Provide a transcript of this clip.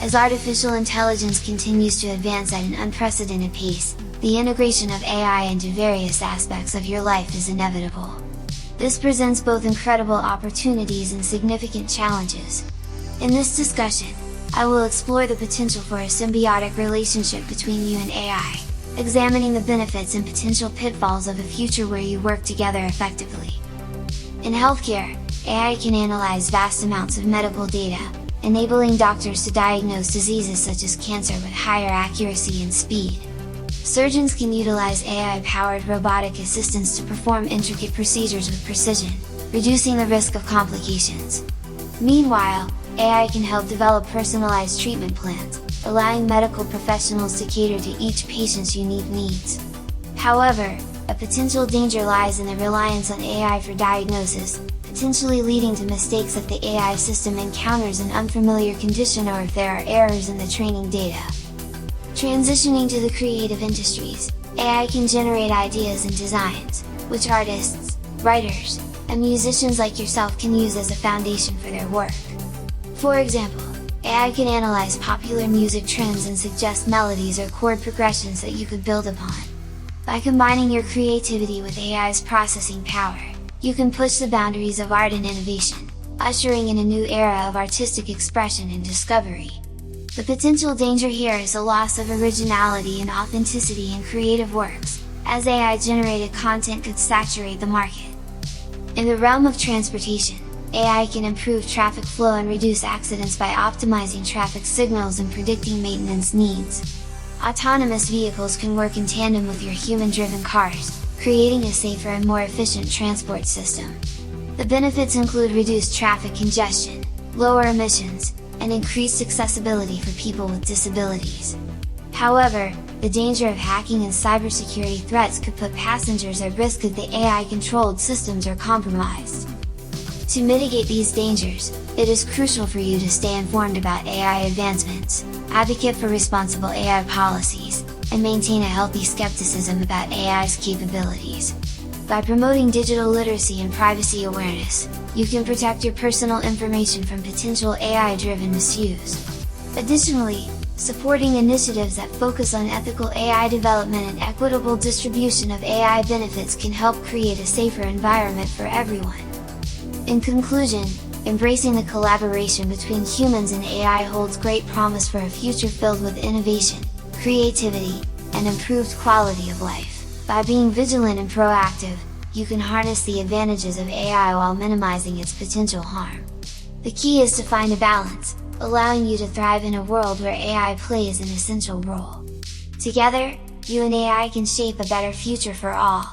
As artificial intelligence continues to advance at an unprecedented pace, the integration of AI into various aspects of your life is inevitable. This presents both incredible opportunities and significant challenges. In this discussion, I will explore the potential for a symbiotic relationship between you and AI, examining the benefits and potential pitfalls of a future where you work together effectively. In healthcare, AI can analyze vast amounts of medical data, enabling doctors to diagnose diseases such as cancer with higher accuracy and speed. Surgeons can utilize AI-powered robotic assistants to perform intricate procedures with precision, reducing the risk of complications. Meanwhile, AI can help develop personalized treatment plans, allowing medical professionals to cater to each patient's unique needs. However, a potential danger lies in the reliance on AI for diagnosis, potentially leading to mistakes if the AI system encounters an unfamiliar condition or if there are errors in the training data. Transitioning to the creative industries, AI can generate ideas and designs, which artists, writers, and musicians like yourself can use as a foundation for their work. For example, AI can analyze popular music trends and suggest melodies or chord progressions that you could build upon. By combining your creativity with AI's processing power, you can push the boundaries of art and innovation, ushering in a new era of artistic expression and discovery. The potential danger here is a loss of originality and authenticity in creative works, as AI-generated content could saturate the market. In the realm of transportation, AI can improve traffic flow and reduce accidents by optimizing traffic signals and predicting maintenance needs. Autonomous vehicles can work in tandem with your human-driven cars, creating a safer and more efficient transport system. The benefits include reduced traffic congestion, lower emissions, and increased accessibility for people with disabilities. However, the danger of hacking and cybersecurity threats could put passengers at risk if the AI-controlled systems are compromised. To mitigate these dangers, it is crucial for you to stay informed about AI advancements, advocate for responsible AI policies, and maintain a healthy skepticism about AI's capabilities. By promoting digital literacy and privacy awareness, you can protect your personal information from potential AI-driven misuse. Additionally, supporting initiatives that focus on ethical AI development and equitable distribution of AI benefits can help create a safer environment for everyone. In conclusion, embracing the collaboration between humans and AI holds great promise for a future filled with innovation, creativity, and improved quality of life. By being vigilant and proactive, you can harness the advantages of AI while minimizing its potential harm. The key is to find a balance, allowing you to thrive in a world where AI plays an essential role. Together, you and AI can shape a better future for all.